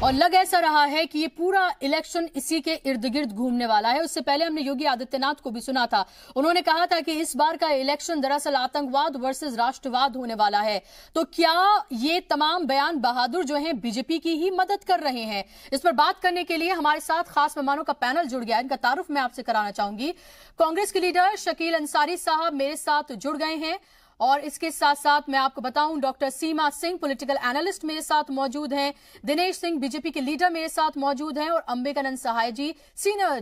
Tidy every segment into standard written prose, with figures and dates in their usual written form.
और लग ऐसा रहा है कि ये पूरा इलेक्शन इसी के इर्द गिर्द घूमने वाला है। उससे पहले हमने योगी आदित्यनाथ को भी सुना था, उन्होंने कहा था कि इस बार का इलेक्शन दरअसल आतंकवाद वर्सेस राष्ट्रवाद होने वाला है। तो क्या ये तमाम बयान बहादुर जो हैं बीजेपी की ही मदद कर रहे हैं? इस पर बात करने के लिए हमारे साथ खास मेहमानों का पैनल जुड़ गया है। इनका तारुफ मैं आपसे कराना चाहूंगी। कांग्रेस के लीडर शकील अंसारी साहब मेरे साथ जुड़ गए हैं और इसके साथ साथ मैं आपको बताऊं डॉक्टर सीमा सिंह पॉलिटिकल एनालिस्ट मेरे साथ मौजूद हैं, दिनेश सिंह बीजेपी के लीडर मेरे साथ मौजूद हैं और अंबिकानंद सहाय जी सीनियर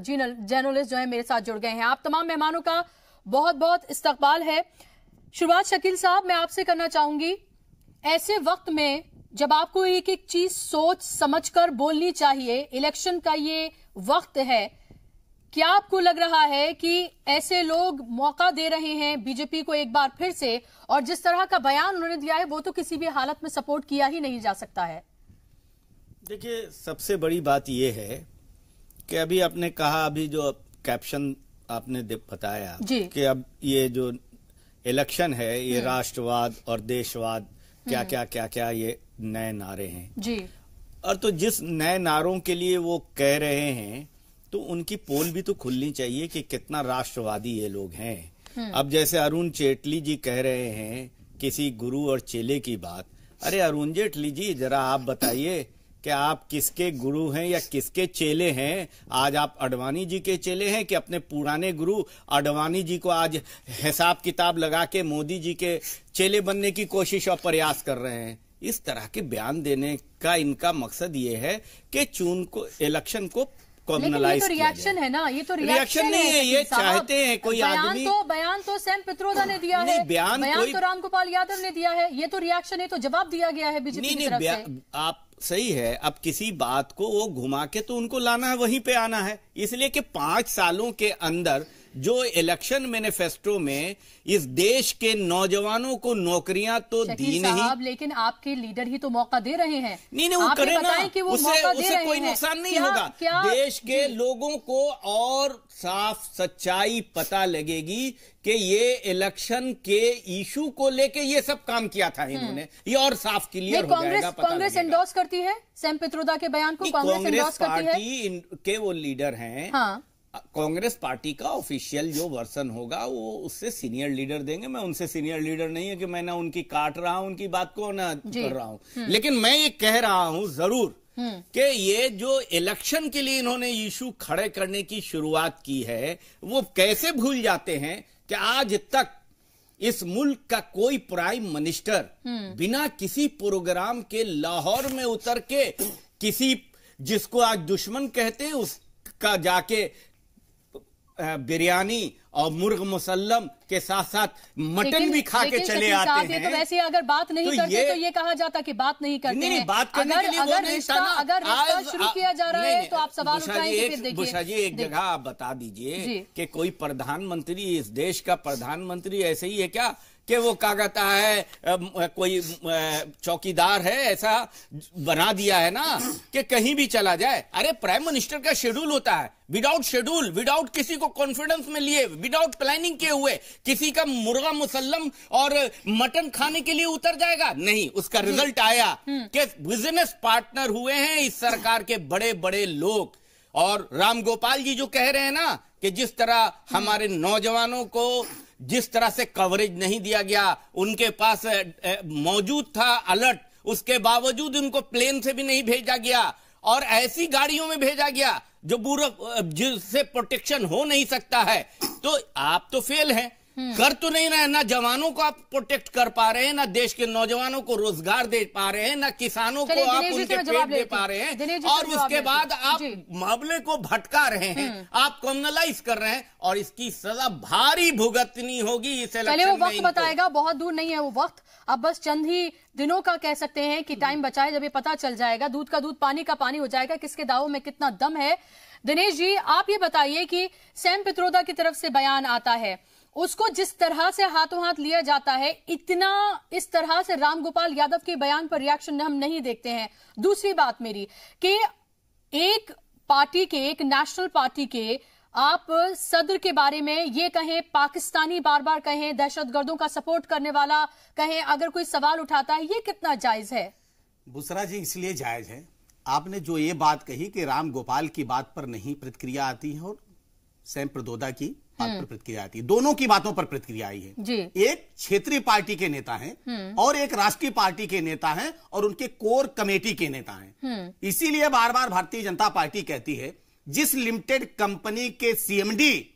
जर्नलिस्ट जो है मेरे साथ जुड़ गए हैं। आप तमाम मेहमानों का बहुत बहुत इस्तकबाल है। शुरुआत शकील साहब मैं आपसे करना चाहूंगी, ऐसे वक्त में जब आपको एक एक चीज सोच समझकर बोलनी चाहिए, इलेक्शन का ये वक्त है, क्या आपको लग रहा है कि ऐसे लोग मौका दे रहे हैं बीजेपी को एक बार फिर से, और जिस तरह का बयान उन्होंने दिया है वो तो किसी भी हालत में सपोर्ट किया ही नहीं जा सकता है? देखिए, सबसे बड़ी बात यह है कि अभी आपने कहा, अभी जो कैप्शन आपने बताया कि अब ये जो इलेक्शन है ये राष्ट्रवाद और देशवाद क्या ये नए नारे हैं जी। और तो जिस नए नारों के लिए वो कह रहे हैं तो उनकी पोल भी तो खुलनी चाहिए कि कितना राष्ट्रवादी ये लोग हैं। अब जैसे अरुण जेटली जी कह रहे हैं किसी गुरु और चेले की बात। अरे अरुण जेटली जी, जरा आप बताइए कि आप किसके गुरु हैं या किसके चेले हैं? आज आप अडवाणी जी के चेले हैं कि अपने पुराने गुरु अडवाणी जी को आज हिसाब किताब लगा के मोदी जी के चेले बनने की कोशिश और प्रयास कर रहे हैं? इस तरह के बयान देने का इनका मकसद ये है कि चुन को इलेक्शन को ये तो रिएक्शन है ना, ये तो रिएक्शन नहीं है। ये चाहते हैं कोई आदमी, बयान तो सैम पित्रोदा ने दिया है, बयान तो रामगोपाल यादव ने दिया है, ये तो रिएक्शन है, तो जवाब दिया गया है बीजेपी की तरफ से। आप सही है, अब किसी बात को वो घुमा के तो उनको लाना है, वहीं पे आना है। इसलिए कि 5 सालों के अंदर जो इलेक्शन मैनिफेस्टो में इस देश के नौजवानों को नौकरियां तो दी नहीं, लेकिन आपके लीडर ही तो मौका दे रहे हैं। नहीं वो करे ना, उससे कोई नुकसान नहीं होगा। देश के लोगों को और साफ सच्चाई पता लगेगी कि ये इलेक्शन के इशू को लेके ये सब काम किया था इन्होंने, ये और साफ क्लियर हो जाएगा। कांग्रेस एंडोर्स करती है सैम पित्रोदा के बयान को, कांग्रेस पार्टी के वो लीडर हैं। कांग्रेस पार्टी का ऑफिशियल जो वर्सन होगा वो उससे सीनियर लीडर देंगे। मैं उनसे सीनियर लीडर नहीं है कि मैं ना उनकी काट रहा हूं, उनकी बात को ना कर रहा हूं, लेकिन मैं ये कह रहा हूं जरूर कि ये जो इलेक्शन के लिए इन्होंने इशू खड़े करने की शुरुआत की है, वो कैसे भूल जाते हैं कि आज तक इस मुल्क का कोई प्राइम मिनिस्टर बिना किसी प्रोग्राम के लाहौर में उतर के किसी जिसको आज दुश्मन कहते हैं उसका जाके बिरयानी और मुर्ग मुसल्लम के साथ साथ मटन भी खा के चले आते हैं। तो वैसे अगर बात नहीं करते तो ये कहा जाता कि बात नहीं करते हैं। बात करने के लिए अगर रिश्ता शुरू किया जा रहा है तो आप सवाल उठाएंगे। फिर देखिए बुशा जी, एक जगह आप बता दीजिए कि कोई प्रधानमंत्री, इस देश का प्रधानमंत्री ऐसे ही है क्या कि वो क्या कहता है, कोई चौकीदार है, ऐसा बना दिया है ना कि कहीं भी चला जाए? अरे प्राइम मिनिस्टर का शेड्यूल होता है, विदाउट शेड्यूल, विदाउट किसी को कॉन्फिडेंस में लिए, विदाउट प्लानिंग किए हुए किसी का मुर्गा मुसल्लम और मटन खाने के लिए उतर जाएगा? नहीं, उसका रिजल्ट आया कि बिजनेस पार्टनर हुए हैं इस सरकार के बड़े बड़े लोग। और रामगोपाल जी जो कह रहे हैं ना कि जिस तरह हमारे नौजवानों को जिस तरह से कवरेज नहीं दिया गया, उनके पास मौजूद था अलर्ट, उसके बावजूद उनको प्लेन से भी नहीं भेजा गया और ऐसी गाड़ियों में भेजा गया जो जिससे प्रोटेक्शन हो नहीं सकता है, तो आप तो फेल हैं। कर तो नहीं रहे, ना जवानों को आप प्रोटेक्ट कर पा रहे हैं, ना देश के नौजवानों को रोजगार दे पा रहे हैं, ना किसानों को आप उनके पेट दे पा रहे हैं, और उसके बाद आप मामले को भटका रहे हैं, आप कम्युनलाइज कर रहे हैं, और इसकी सजा भारी भुगतनी होगी इस इलेक्शन में। वो वक्त बताएगा, बहुत दूर नहीं है वो वक्त, अब बस चंद ही दिनों का कह सकते हैं कि टाइम बचा है, जब ये पता चल जाएगा, दूध का दूध पानी का पानी हो जाएगा, किसके दावों में कितना दम है। दिनेश जी, आप ये बताइए कि सैम पित्रोदा की तरफ से बयान आता है, उसको जिस तरह से हाथों हाथ लिया जाता है, इतना इस तरह से रामगोपाल यादव के बयान पर रिएक्शन हम नहीं देखते हैं। दूसरी बात मेरी कि एक पार्टी के, एक नेशनल पार्टी के आप सदर के बारे में ये कहें, पाकिस्तानी बार बार कहें, दहशतगर्दों का सपोर्ट करने वाला कहें, अगर कोई सवाल उठाता है, ये कितना जायज है? बुसरा जी, इसलिए जायज है आपने जो ये बात कही कि राम गोपाल की बात पर नहीं प्रतिक्रिया आती है और सैम प्रदोदा की बात पर प्रतिक्रिया आती है, दोनों की बातों पर प्रतिक्रिया आई है जी। एक क्षेत्रीय पार्टी के नेता हैं और एक राष्ट्रीय पार्टी के नेता हैं और उनके कोर कमेटी के नेता हैं। इसीलिए बार बार भारतीय जनता पार्टी कहती है जिस लिमिटेड कंपनी के सीएमडी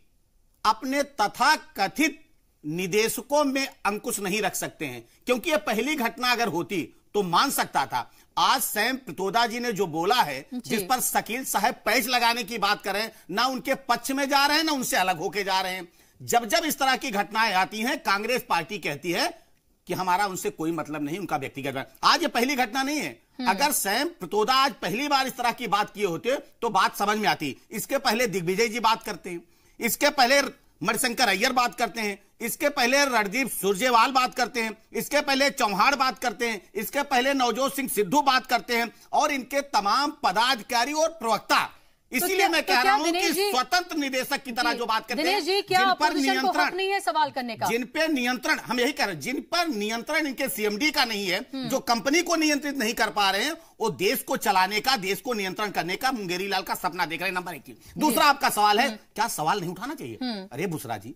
अपने तथाकथित निदेशकों में अंकुश नहीं रख सकते हैं, क्योंकि यह पहली घटना अगर होती तो मान सकता था। आज सैम प्रतोदा जी ने जो बोला है, जिस पर शकील साहब पैच लगाने की बात कर रहे हैं, ना उनके पक्ष में जा रहे हैं ना उनसे अलग होके जा रहे हैं। जब जब इस तरह की घटनाएं आती हैं, कांग्रेस पार्टी कहती है कि हमारा उनसे कोई मतलब नहीं, उनका व्यक्तिगत। आज ये पहली घटना नहीं है। अगर सैम प्रतोदा आज पहली बार इस तरह की बात किए होते तो बात समझ में आती। इसके पहले दिग्विजय जी बात करते हैं, इसके पहले मणिशंकर अय्यर बात करते हैं, इसके पहले रणदीप सुरजेवाल बात करते हैं, इसके पहले चौहान बात करते हैं, इसके पहले नवजोत सिंह सिद्धू बात करते हैं और इनके तमाम पदाधिकारी और प्रवक्ता। इसीलिए मैं कह रहा हूं कि स्वतंत्र निदेशक की तरह जो बात करते हैं, जिन पर नियंत्रण नहीं है सवाल करने का, जिन पे नियंत्रण, हम यही कह रहे हैं, जिन पर नियंत्रण इनके सीएमडी का नहीं है, जो कंपनी को नियंत्रित नहीं कर पा रहे हैं, वो देश को चलाने का, देश को नियंत्रण करने का मुंगेरी लाल का सपना देख रहे हैं। नंबर 1। दूसरा आपका सवाल है, क्या सवाल नहीं उठाना चाहिए? अरे बुसरा जी,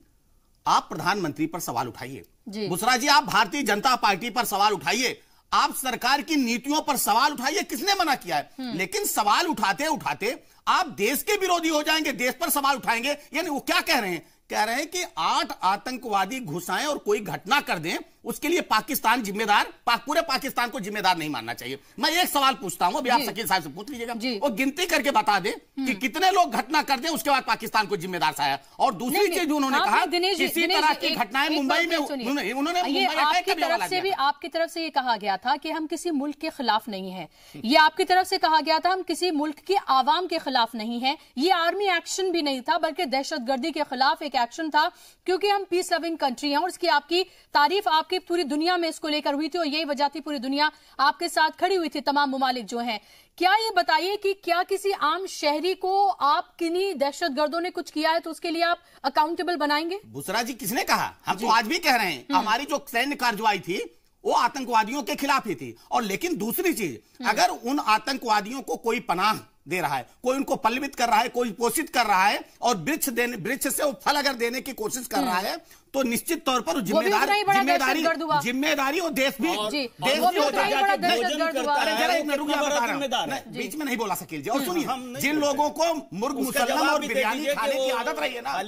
आप प्रधानमंत्री पर सवाल उठाइए। बुसरा जी, आप भारतीय जनता पार्टी पर सवाल उठाइए, आप सरकार की नीतियों पर सवाल उठाइए, किसने मना किया है? लेकिन सवाल उठाते उठाते आप देश के विरोधी हो जाएंगे, देश पर सवाल उठाएंगे। यानी वो क्या कह रहे हैं? कह रहे हैं कि 8 आतंकवादी घुसाएं और कोई घटना कर दें, उसके लिए पाकिस्तान जिम्मेदार, पूरे पाकिस्तान को जिम्मेदार नहीं मानना चाहिए। मैं एक सवाल पूछता हूं, अभी आप शकील साहब से पूछ लीजिएगा, वो गिनती करके बता दें कि कितने लोग घटना कर दें, उसके बाद पाकिस्तान को जिम्मेदार ठहराया। और दूसरी चीज उन्होंने कहा किसी तरह की घटनाएं मुंबई में, उन्होंने आपकी तरफ से ये कहा गया था कि हम किसी मुल्क के खिलाफ नहीं है, ये आपकी तरफ से कहा गया था हम किसी मुल्क के आवाम के खिलाफ नहीं है, ये आर्मी एक्शन भी नहीं था बल्कि दहशतगर्दी के खिलाफ एक एक्शन था, क्योंकि हम पीस लविंग कंट्री हैं और इसकी आपकी तारीफ आपकी पूरी दुनिया में इसको लेकर हुई थी और यही वजह थी पूरी दुनिया आपके साथ खड़ी हुई थी, तमाम ममालिक जो हैं। क्या ये बताइए कि क्या किसी आम शहरी को आप किन्हीं दहशतगर्दों ने कुछ किया है तो उसके लिए आप अकाउंटेबल बनाएंगे? बुसरा जी, किसने कहा? हम तो आज भी कह रहे हैं हमारी जो सैन्य कार्रवाई थी वो आतंकवादियों के खिलाफ ही थी। और लेकिन दूसरी चीज, अगर उन आतंकवादियों को कोई पनाह दे रहा है, कोई उनको पल्लवित कर रहा है, कोई पोषित कर रहा है और वृक्ष से वो फल अगर देने की कोशिश कर रहा है, तो निश्चित तौर पर जिम्मेदारी वो देश भी होता है। बीच में नहीं बोला शकील जी। और सुनिए, जिन लोगों को मुर्ग मुसल्लम और बिरयानी खाने की आदत रही है ना,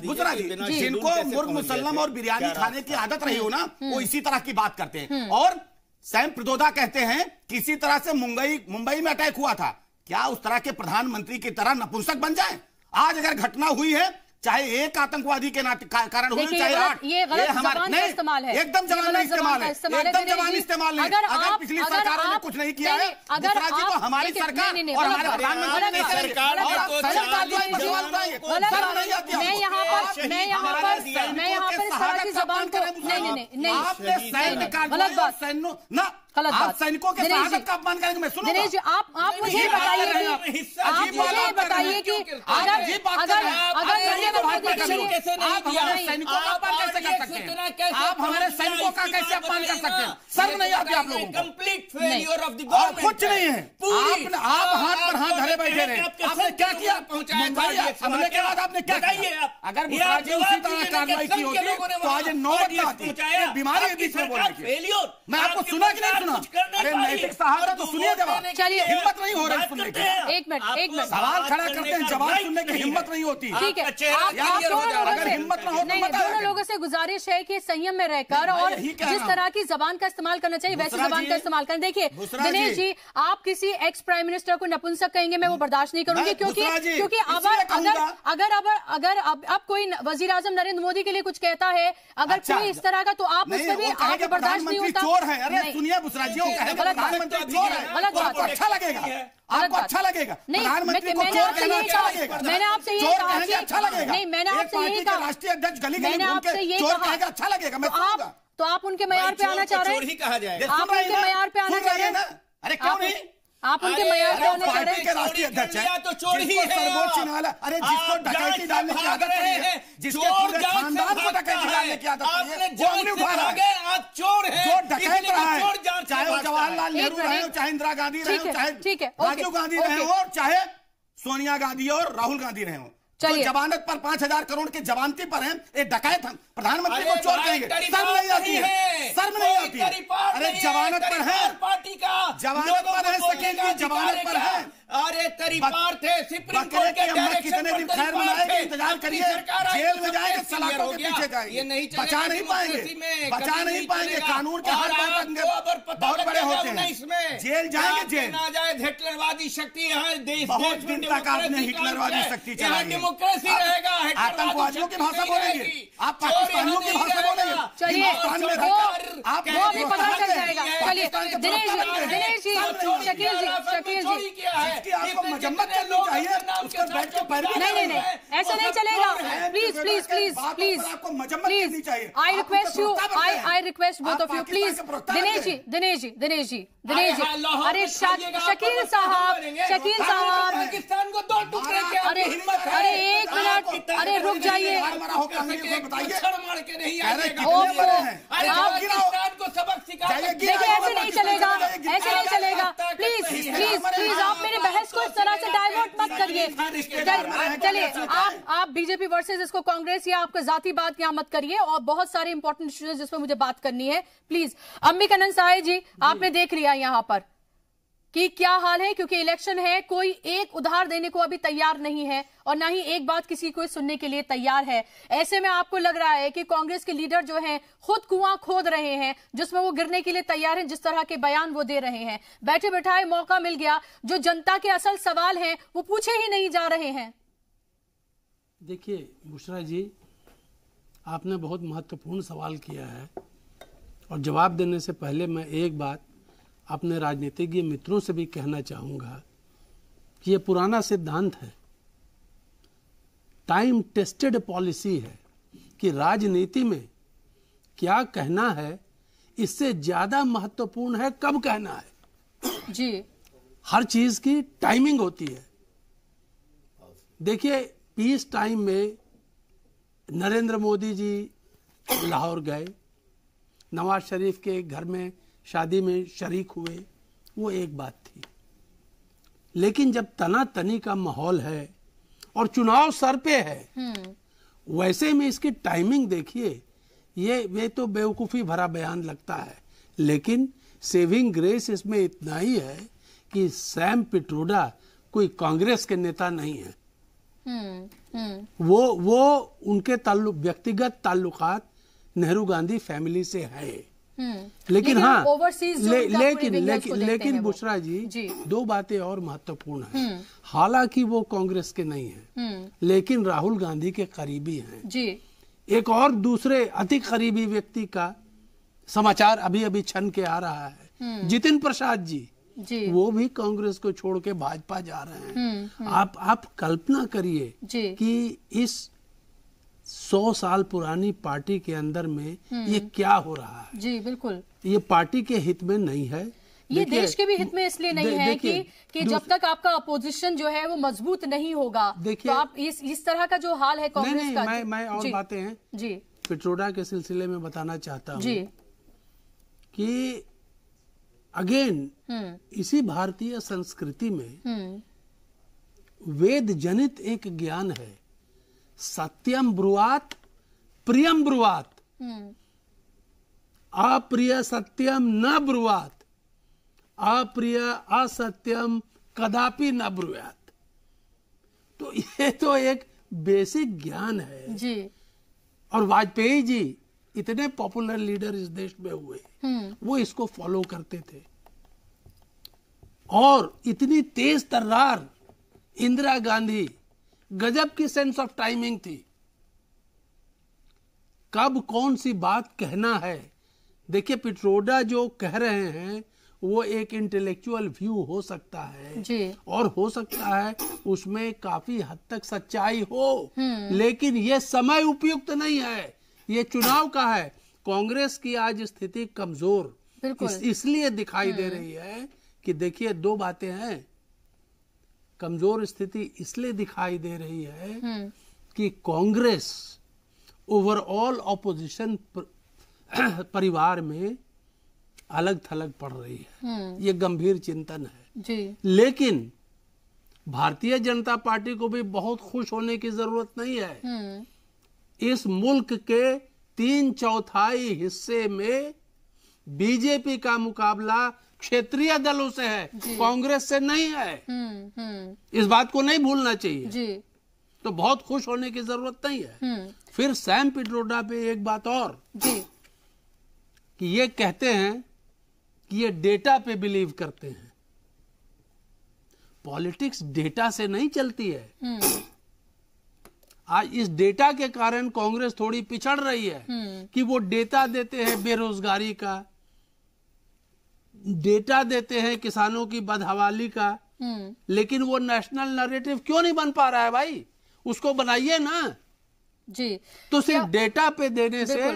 गुजरा जी, जिनको मुर्ग मुसल्लम और बिरयानी खाने की आदत रही हो ना, वो इसी तरह की बात करते हैं। और सैम प्रतोदा कहते हैं किसी तरह से मुंबई में अटैक हुआ था, क्या उस तरह के प्रधानमंत्री की तरह नपुंसक बन जाएं? आज अगर घटना हुई है, चाहे एक आतंकवादी के कारण हुई, चाहे 8, ये हमारा इस्तेमाल है, एकदम जवानी इस्तेमाल है, एकदम जवानी इस्तेमाल नहीं। अगर पिछली सरकारों ने कुछ नहीं किया है, गुजरात जी को हमारी सरकार और हमारे प्रधानमंत्री ने आप सैनिकों के शहादत का अपमान करेंगे? मैं सुनूंगा। दिनेश जी, आप मुझे बताइए कि अगर सैनिकों का अपमान कैसे कर सकते हैं? आप हमारे सैनिकों का कैसे अपमान कर सकते हैं? सर नहीं आती आप लोगों को? Complete failure of the government. कुछ नहीं है। आप हाथ पर हाथ धरे बैठे रहे। आपने क्या किया? हमले के बाद आपने क्या किया? अगर गुजरात जी उसी तरह कार्रवाई की होती तो आज नौबत न आती। बीमारी है बीच में बोलने की। मैं आपको सुना कि नहीं? अरे नैतिक सहारा तो सुनिए जवाब। चलिए, हिम्मत नहीं हो रही सुनने की। एक मिनट सवाल खड़ा करते हैं, जवाब सुनने की हिम्मत नहीं होती। ठीक है, अगर हिम्मत ना हो तो दोनों लोगों से गुजारिश है कि संयम में रहकर और जिस तरह की जबान का इस्तेमाल करना चाहिए वैसी जबान का इस्तेमाल करें। देखिए दिनेश जी, आप किसी एक्स प्राइम मिनिस्टर को नपुंसक कहेंगे, मैं वो बर्दाश्त नहीं करूंगी, क्योंकि अगर अब कोई वजीर आजम नरेंद्र मोदी के लिए कुछ कहता है, अगर कोई इस तरह का, तो आप उसमें भी आप बर्दाश्त नहीं होता। चोर है, अरे सुनिए बुसरा जी, प्रधानमंत्री चोर है, गलत बात है। अच्छा लगेगा? आपको अच्छा लगेगा? प्रधानमंत्री को चोर कहना अच्छा लगेगा? मैंने आपसे ये कहा कि अच्छा लगेगा? नहीं, मैंने आपसे ये कहा, राष्ट्रीय अध्यक्ष गली गली घूम के चोर कहेगा अच्छा लगेगा? मैं तो आप उनके मयार पे आना चाह रहे हैं? चोर ही कहा जाएगा। आप उनके मयार पे आना चाह रहे हैं? अरे क्यों नहीं? आप उनके मयार पे होने पार्टी के राष्ट्रीय अध्यक्ष हैं, तो चोर ही है सर्वोच्च न्यायालय, अरे जिसको डकैती डालने की आदत है, जिसके पूरे खानदान को डकैती डालने की आदत है, वो उंगली उठा रहा है। आप चोर हैं, जो डकैत रहा है, चाहे वो जवाहरलाल नेहरू रहे हो, चाहे इंदिरा गांधी रहे हो, चाहे राजीव गांधी रहे हो, चाहे सोनिया गांधी और राहुल गांधी रहे हो, जो जमानत पर 5,000 करोड़ की जमानती पर हैं, एक डकैत हम प्रधानमंत्री को चोर कहेंगे? शर्म नहीं आती है? शर्म नहीं आती है? अरे जमानत पर है, पार्टी का जमानत पर है, शकील की जमानत पर है। अरे तरीपार थे, सुप्रीम कोर्ट के कितने दिन खैर मनाएंगे, इंतजार करिए, जेल में जाएंगे, सलाखों के पीछे जाएंगे, बचा नहीं पाएंगे, बचा नहीं पाएंगे। कानून के हर बहुत बड़े होते हैं, जेल जाएंगे, जेल ना जाए। हिटलरवादी शक्ति यहाँ देश, बहुत दिन तक आपने हिटलरवादी शक्ति चलाई, डेमोक्रेसी रहेगा, आतंकवादियों की भाषा बोलेंगे, आप पाकिस्तानियों की भाषा बोलेंगे। चलिए आप वो भी पता चल जाएगा। चलिए दिनेश जी, शकील जी आपको मजम्मत करनी चाहिए, उसको बैठ के पैरवी नहीं, ऐसा नहीं चलेगा। प्लीज आपको मजम्मत करनी चाहिए। I request you, I request both of you, please. Dinesh ji, अरे शकील साहब, पाकिस्तान को 2 टुकड़े के, अरे 1 मिनट, अरे रुक जाइए। मार के नहीं पाकिस्तान को सबक सिखा। देखिए ऐसे नहीं चलेगा, ऐसे नहीं चलेगा। प्लीज आप मेरे बहस को इस तरह से डाइवर्ट मत करिए। चलिए आप बीजेपी वर्सेस इसको कांग्रेस या आपका जाति बात यहाँ मत करिए, और बहुत सारे इंपॉर्टेंट इश्यूज जिस पर मुझे बात करनी है। प्लीज अंबिकानंद साय जी, आपने देख लिया यहाँ पर कि क्या हाल है, क्योंकि इलेक्शन है, कोई एक उधार देने को अभी तैयार नहीं है और ना ही एक बात किसी को सुनने के लिए तैयार है। ऐसे में आपको लग रहा है कि कांग्रेस के लीडर जो हैं खुद कुआं खोद रहे हैं जिसमें वो गिरने के लिए तैयार हैं, जिस तरह के बयान वो दे रहे हैं। बैठे बैठाए मौका मिल गया, जो जनता के असल सवाल हैं वो पूछे ही नहीं जा रहे हैं। देखिए बुशरा जी, आपने बहुत महत्वपूर्ण सवाल किया है, और जवाब देने से पहले मैं एक बात अपने राजनीतिज्ञ मित्रों से भी कहना चाहूँगा कि ये पुराना सिद्धांत है, टाइम टेस्टेड पॉलिसी है कि राजनीति में क्या कहना है इससे ज़्यादा महत्वपूर्ण है कब कहना है जी। हर चीज़ की टाइमिंग होती है। देखिए पीस टाइम में नरेंद्र मोदी जी लाहौर गए, नवाज शरीफ के घर में शादी में शरीक हुए, वो एक बात थी। लेकिन जब तनातनी का माहौल है और चुनाव सर पे है, वैसे में इसकी टाइमिंग देखिए, ये तो बेवकूफ़ी भरा बयान लगता है, लेकिन सेविंग ग्रेस इसमें इतना ही है कि सैम पिट्रोडा कोई कांग्रेस के नेता नहीं है। वो उनके व्यक्तिगत ताल्लुकात नेहरू गांधी फैमिली से है। लेकिन हाँ, लेकिन बुशरा जी, 2 बातें और महत्वपूर्ण हैं। हालांकि वो कांग्रेस के नहीं हैं, लेकिन राहुल गांधी के करीबी हैं जी। एक और दूसरे अति करीबी व्यक्ति का समाचार अभी छन के आ रहा है, जितिन प्रसाद जी, वो भी कांग्रेस को छोड़ के भाजपा जा रहे हैं। आप कल्पना करिए कि इस 100 साल पुरानी पार्टी के अंदर में ये क्या हो रहा है। जी बिल्कुल, ये पार्टी के हित में नहीं है, ये देश के भी हित में इसलिए नहीं है कि जब तक आपका अपोजिशन जो है वो मजबूत नहीं होगा, तो आप इस तरह का जो हाल है कांग्रेस का। मैं और बातें हैं जी पिट्रोडा के सिलसिले में बताना चाहता हूँ कि अगेन इसी भारतीय संस्कृति में वेद जनित एक ज्ञान है, सत्यम ब्रुवात प्रियम ब्रुवात, अप्रिय सत्यम न ब्रुवात, अप्रिय असत्यम कदापि न ब्रुवात। तो ये तो एक बेसिक ज्ञान है जी। और वाजपेयी जी इतने पॉपुलर लीडर इस देश में हुए, वो इसको फॉलो करते थे। और इतनी तेज तर्रार इंदिरा गांधी, गजब की सेंस ऑफ टाइमिंग थी, कब कौन सी बात कहना है। देखिए पिट्रोडा जो कह रहे हैं वो एक इंटेलेक्चुअल व्यू हो सकता है जी। और हो सकता है उसमें काफी हद तक सच्चाई हो, लेकिन ये समय उपयुक्त नहीं है, ये चुनाव का है। कांग्रेस की आज स्थिति कमजोर इसलिए दिखाई दे रही है कि देखिए दो बातें हैं, कमजोर स्थिति इसलिए दिखाई दे रही है कि कांग्रेस ओवरऑल ऑपोजिशन परिवार में अलग थलग पड़ रही है, ये गंभीर चिंतन है जी। लेकिन भारतीय जनता पार्टी को भी बहुत खुश होने की जरूरत नहीं है। इस मुल्क के 3/4 हिस्से में बीजेपी का मुकाबला क्षेत्रीय दलों से है, कांग्रेस से नहीं है। इस बात को नहीं भूलना चाहिए जी। तो बहुत खुश होने की जरूरत नहीं है। फिर सैम पिट्रोडा पे एक बात और जी कि ये कहते हैं कि ये डेटा पे बिलीव करते हैं। पॉलिटिक्स डेटा से नहीं चलती है। आज इस डेटा के कारण कांग्रेस थोड़ी पिछड़ रही है कि वो डेटा देते हैं बेरोजगारी का, डेटा देते हैं किसानों की बदहवाली का, लेकिन वो नेशनल नैरेटिव क्यों नहीं बन पा रहा है भाई? उसको बनाइए ना जी। तो सिर्फ डेटा पे देने से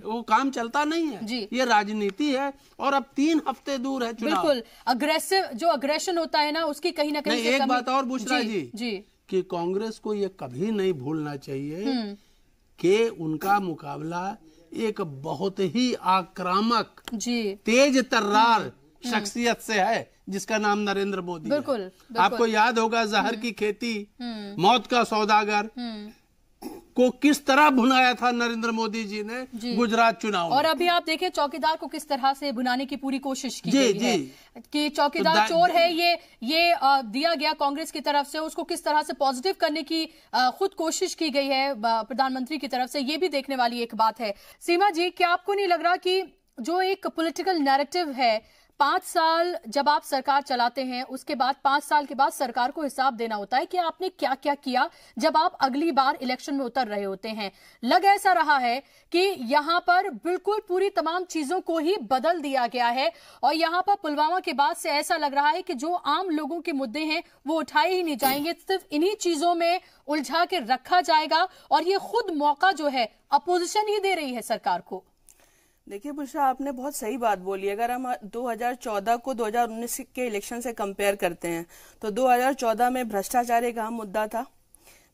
वो काम चलता नहीं है जी। ये राजनीति है और अब 3 हफ्ते दूर है चुनाव। बिल्कुल अग्रेसिव जो अग्रेशन होता है ना उसकी कहीं ना कहीं एक बात और बुशरा जी कि कांग्रेस को ये कभी नहीं भूलना चाहिए कि उनका मुकाबला एक बहुत ही आक्रामक जी तेज तर्रार शख्सियत से है जिसका नाम नरेंद्र मोदी है। बिल्कुल। आपको याद होगा जहर की खेती, मौत का सौदागर को किस तरह भुनाया था नरेंद्र मोदी जी ने गुजरात चुनाव में। और अभी आप देखें चौकीदार को किस तरह से भुनाने की पूरी कोशिश की गई है कि चौकीदार तो चोर है, ये दिया गया कांग्रेस की तरफ से, उसको किस तरह से पॉजिटिव करने की खुद कोशिश की गई है प्रधानमंत्री की तरफ से, ये भी देखने वाली एक बात है। सीमा जी, क्या आपको नहीं लग रहा कि जो एक पॉलिटिकल नैरेटिव है, 5 साल जब आप सरकार चलाते हैं उसके बाद 5 साल के बाद सरकार को हिसाब देना होता है कि आपने क्या क्या किया जब आप अगली बार इलेक्शन में उतर रहे होते हैं। लग ऐसा रहा है कि यहां पर बिल्कुल पूरी तमाम चीजों को ही बदल दिया गया है और यहां पर पुलवामा के बाद से ऐसा लग रहा है कि जो आम लोगों के मुद्दे हैं वो उठाए ही नहीं जाएंगे, सिर्फ इन्हीं चीजों में उलझा के रखा जाएगा और ये खुद मौका जो है अपोजिशन ही दे रही है सरकार को। देखिए बुशरा, आपने बहुत सही बात बोली। अगर हम 2014 को 2019 के इलेक्शन से कंपेयर करते हैं तो 2014 में भ्रष्टाचार एक अहम मुद्दा था,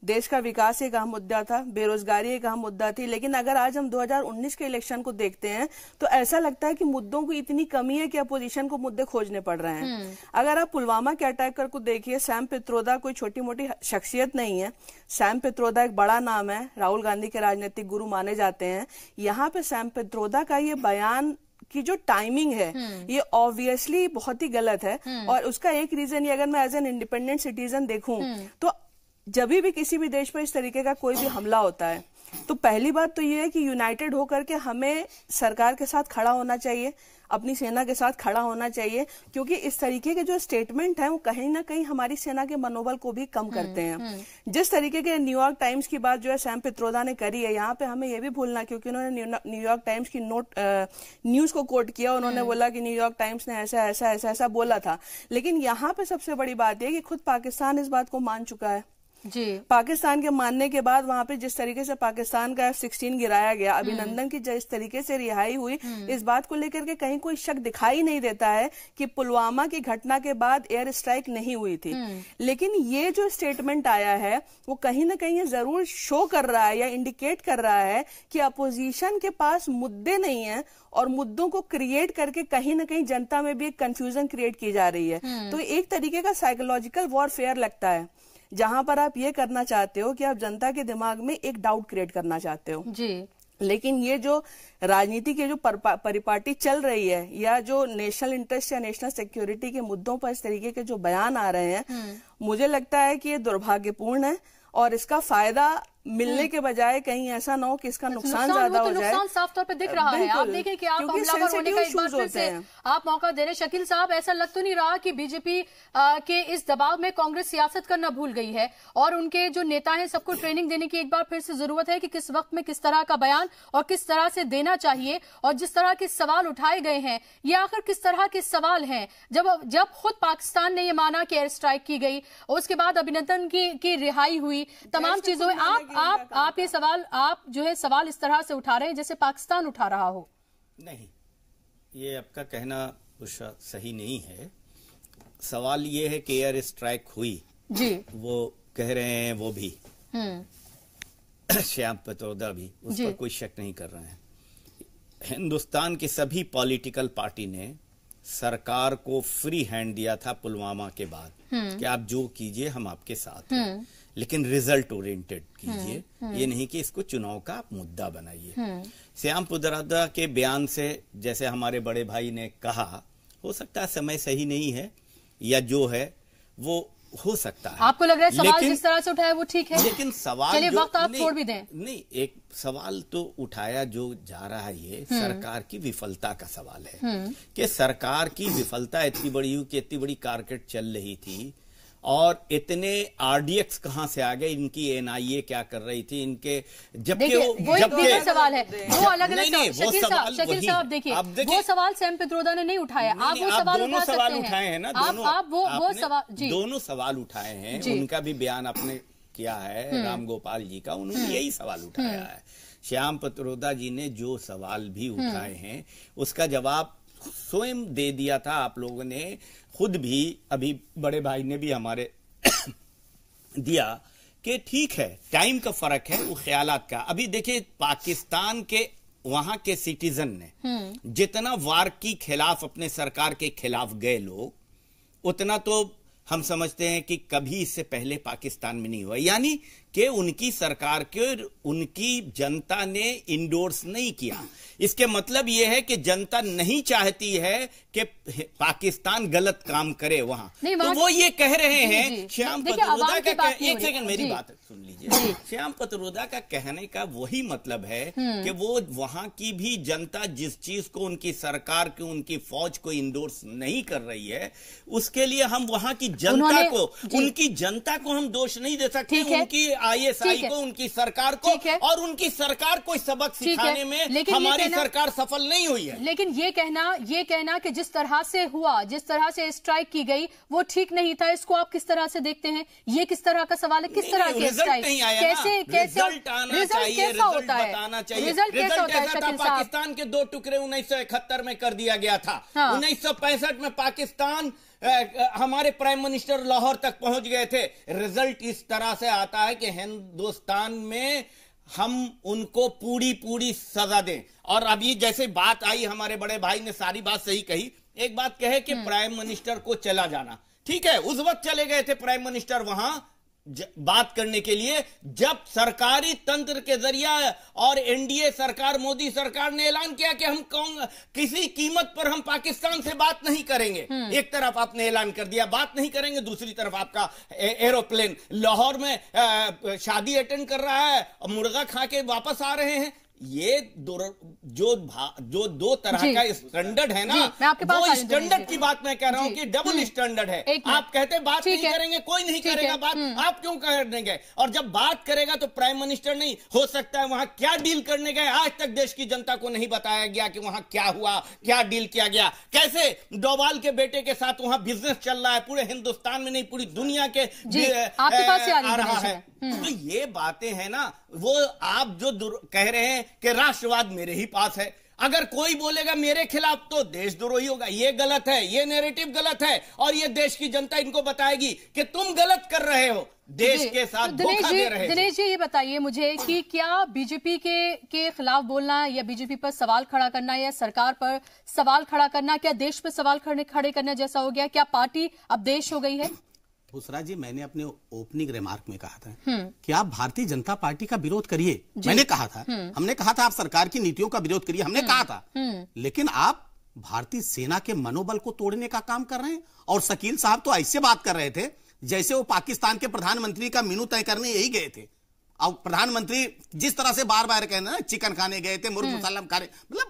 देश का विकास एक अहम मुद्दा था, बेरोजगारी एक अहम मुद्दा थी। लेकिन अगर आज हम 2019 के इलेक्शन को देखते हैं तो ऐसा लगता है कि मुद्दों की इतनी कमी है कि अपोजिशन को मुद्दे खोजने पड़ रहे हैं। अगर आप पुलवामा के अटैकर को देखिए, सैम पित्रोदा कोई छोटी मोटी शख्सियत नहीं है। सैम पित्रोदा एक बड़ा नाम है, राहुल गांधी के राजनीतिक गुरु माने जाते हैं। यहाँ पे सैम पित्रोदा का ये बयान की जो टाइमिंग है ये ऑब्वियसली बहुत ही गलत है। और उसका एक रीजन ये, अगर मैं एज एन इंडिपेंडेंट सिटीजन देखूं तो जब भी किसी भी देश पर इस तरीके का कोई भी हमला होता है तो पहली बात तो ये है कि यूनाइटेड होकर के हमें सरकार के साथ खड़ा होना चाहिए, अपनी सेना के साथ खड़ा होना चाहिए, क्योंकि इस तरीके के जो स्टेटमेंट हैं वो कहीं ना कहीं हमारी सेना के मनोबल को भी कम करते हैं। जिस तरीके के न्यूयॉर्क टाइम्स की बात जो है सैम पित्रोदा ने करी है, यहाँ पे हमें ये भी भूलना, क्योंकि उन्होंने न्यूयॉर्क टाइम्स की न्यूज को कोट किया, उन्होंने बोला कि न्यूयॉर्क टाइम्स ने ऐसा ऐसा ऐसा ऐसा बोला था। लेकिन यहाँ पे सबसे बड़ी बात यह कि खुद पाकिस्तान इस बात को मान चुका है जी। पाकिस्तान के मानने के बाद वहां पे जिस तरीके से पाकिस्तान का F-16 गिराया गया, अभिनंदन की जिस तरीके से रिहाई हुई, इस बात को लेकर के कहीं कोई शक दिखाई नहीं देता है कि पुलवामा की घटना के बाद एयर स्ट्राइक नहीं हुई थी। लेकिन ये जो स्टेटमेंट आया है वो कहीं ना कहीं जरूर शो कर रहा है या इंडिकेट कर रहा है कि अपोजिशन के पास मुद्दे नहीं है और मुद्दों को क्रिएट करके कहीं ना कहीं जनता में भी एक कंफ्यूजन क्रिएट की जा रही है। तो एक तरीके का साइकोलॉजिकल वॉरफेयर लगता है, जहां पर आप ये करना चाहते हो कि आप जनता के दिमाग में एक डाउट क्रिएट करना चाहते हो जी। लेकिन ये जो राजनीति की जो परिपाटी चल रही है या जो नेशनल इंटरेस्ट या नेशनल सिक्योरिटी के मुद्दों पर इस तरीके के जो बयान आ रहे हैं, मुझे लगता है कि ये दुर्भाग्यपूर्ण है और इसका फायदा मिलने के बजाय कहीं ऐसा ना हो कि इसका नुकसान ज्यादा हो जाए। नुकसान साफ तौर पे दिख रहा है। आप देखें कि आप हमलावर होने का एक बार फिर से आप मौका दे रहे। शकील साहब, ऐसा लग तो नहीं रहा कि बीजेपी के इस दबाव में कांग्रेस सियासत करना भूल गई है और उनके जो नेता हैं सबको ट्रेनिंग देने की एक बार फिर से जरूरत है कि किस वक्त में किस तरह का बयान और किस तरह से देना चाहिए, और जिस तरह के सवाल उठाए गए हैं ये आखिर किस तरह के सवाल हैं? जब खुद पाकिस्तान ने ये माना कि एयर स्ट्राइक की गई, उसके बाद अभिनंदन की रिहाई हुई, तमाम चीजों में आप ये सवाल, आप जो है सवाल इस तरह से उठा रहे हैं जैसे पाकिस्तान उठा रहा हो। नहीं, ये आपका कहना सही नहीं है, सवाल ये है कि एयर स्ट्राइक हुई जी, वो कह रहे हैं, वो भी श्याम पित्रोदा भी, उस पर कोई शक नहीं कर रहे हैं। हिंदुस्तान की सभी पॉलिटिकल पार्टी ने सरकार को फ्री हैंड दिया था पुलवामा के बाद कि आप जो कीजिए हम आपके साथ हैं, लेकिन रिजल्ट ओरिएंटेड कीजिए, ये नहीं कि इसको चुनाव का आप मुद्दा बनाइए। श्याम पित्रोदा के बयान से, जैसे हमारे बड़े भाई ने कहा, हो सकता है समय सही नहीं है या जो है वो हो सकता है। आपको लग रहा है सवाल जिस तरह से उठाया वो ठीक है? लेकिन सवाल, चलिए वक्त आप छोड़ भी दें। नहीं, एक सवाल तो उठाया जो जा रहा है, ये सरकार की विफलता का सवाल है कि सरकार की विफलता इतनी बड़ी हुई कि इतनी बड़ी कारकेट चल रही थी और इतने आरडीएक्स कहां से आ गए, इनकी एनआईए क्या कर रही थी, इनके जबकि सवाल है वो अलग अलग। शकील साहब देखिए, वो सवाल श्याम पित्रोदा ने नहीं उठाया, आप वो सवाल उठा सकते हैं। उठाए हैं ना, आप वो सवाल, दोनों सवाल उठाए हैं, उनका भी बयान आपने किया है, राम गोपाल जी का, उन्होंने यही सवाल उठाया है। श्याम पित्रोदा जी ने जो सवाल भी उठाए हैं उसका जवाब स्वयं दे दिया था आप लोगों ने, खुद भी, अभी बड़े भाई ने भी हमारे दिया कि ठीक है, टाइम का फर्क है, वो ख्यालात का। अभी देखिए, पाकिस्तान के वहां के सिटीजन ने जितना वार की खिलाफ, अपने सरकार के खिलाफ गए लोग, उतना तो हम समझते हैं कि कभी इससे पहले पाकिस्तान में नहीं हुआ। यानी कि उनकी सरकार के, उनकी जनता ने इंडोर्स नहीं किया। इसके मतलब यह है कि जनता नहीं चाहती है कि पाकिस्तान गलत काम करे वहां, तो वो ये कह रहे हैं। श्याम पित्रोदा का, एक सेकंड मेरी बात सुन लीजिए, श्याम पित्रोदा का कहने का वही मतलब है कि वो वहां की भी जनता जिस चीज को उनकी सरकार की, उनकी फौज को इंडोर्स नहीं कर रही है, उसके लिए हम वहां की जनता को, उनकी जनता को हम दोष नहीं दे सकते, उनकी आईएसआई को, उनकी सरकार को, और उनकी सरकार को सबक सिखाने में हमारी सरकार सफल नहीं हुई है। लेकिन ये कहना कि जिस तरह से हुआ, जिस तरह से स्ट्राइक की गई, वो ठीक नहीं था, इसको आप किस तरह से देखते हैं? ये किस तरह का सवाल है? किस तरह के स्ट्राइक, कैसे रिजल्ट कैसा होता है? रिजल्ट कैसा होता है? पाकिस्तान के 2 टुकड़े 1971 में कर दिया गया था। 1965 में पाकिस्तान, हमारे प्राइम मिनिस्टर लाहौर तक पहुंच गए थे। रिजल्ट इस तरह से आता है कि हिंदुस्तान में हम उनको पूरी सजा दें। और अभी जैसे बात आई, हमारे बड़े भाई ने सारी बात सही कही। एक बात कहे कि प्राइम मिनिस्टर को चला जाना, ठीक है, उस वक्त चले गए थे प्राइम मिनिस्टर वहां बात करने के लिए जब सरकारी तंत्र के जरिया और एनडीए सरकार, मोदी सरकार ने ऐलान किया कि हम किसी कीमत पर हम पाकिस्तान से बात नहीं करेंगे। एक तरफ आपने ऐलान कर दिया बात नहीं करेंगे, दूसरी तरफ आपका एरोप्लेन लाहौर में शादी अटेंड कर रहा है और मुर्गा खा के वापस आ रहे हैं। ये जो दो तरह का स्टैंडर्ड है ना, वो स्टैंडर्ड की बात मैं कह रहा हूं कि डबल स्टैंडर्ड है। आप कहते बात नहीं करेंगे, कोई नहीं करेगा बात, आप क्यों करेंगे? और जब बात करेगा तो प्राइम मिनिस्टर नहीं, हो सकता है वहां क्या डील करने गए आज तक देश की जनता को नहीं बताया गया कि वहां क्या हुआ, क्या डील किया गया, कैसे डोभाल के बेटे के साथ वहां बिजनेस चल रहा है, पूरे हिंदुस्तान में नहीं पूरी दुनिया के आ रहा है। तो ये बातें हैं ना, वो आप जो कह रहे हैं कि राष्ट्रवाद मेरे ही पास है, अगर कोई बोलेगा मेरे खिलाफ तो देशद्रोही होगा, ये गलत है, ये नैरेटिव गलत है और ये देश की जनता इनको बताएगी कि तुम गलत कर रहे हो, देश के साथ धोखा दे रहे हो। दिनेश जी, ये बताइए मुझे कि क्या बीजेपी के खिलाफ बोलना या बीजेपी पर सवाल खड़ा करना या सरकार पर सवाल खड़ा करना, क्या देश पर सवाल खड़े करने जैसा हो गया? क्या पार्टी अब देश हो गई है? बुशरा जी, मैंने अपने ओपनिंग रिमार्क में कहा था कि आप भारतीय जनता पार्टी का विरोध करिए, मैंने कहा था, हमने कहा था आप सरकार की नीतियों का विरोध करिए, हमने कहा था, लेकिन आप भारतीय सेना के मनोबल को तोड़ने का काम कर रहे हैं। और शकील साहब तो ऐसे बात कर रहे थे जैसे वो पाकिस्तान के प्रधानमंत्री का मेनू तय करने यही गए थे। और प्रधानमंत्री जिस तरह से बार बार कहना चिकन खाने गए थे, मुर्ग मुसल्लम खाने, मतलब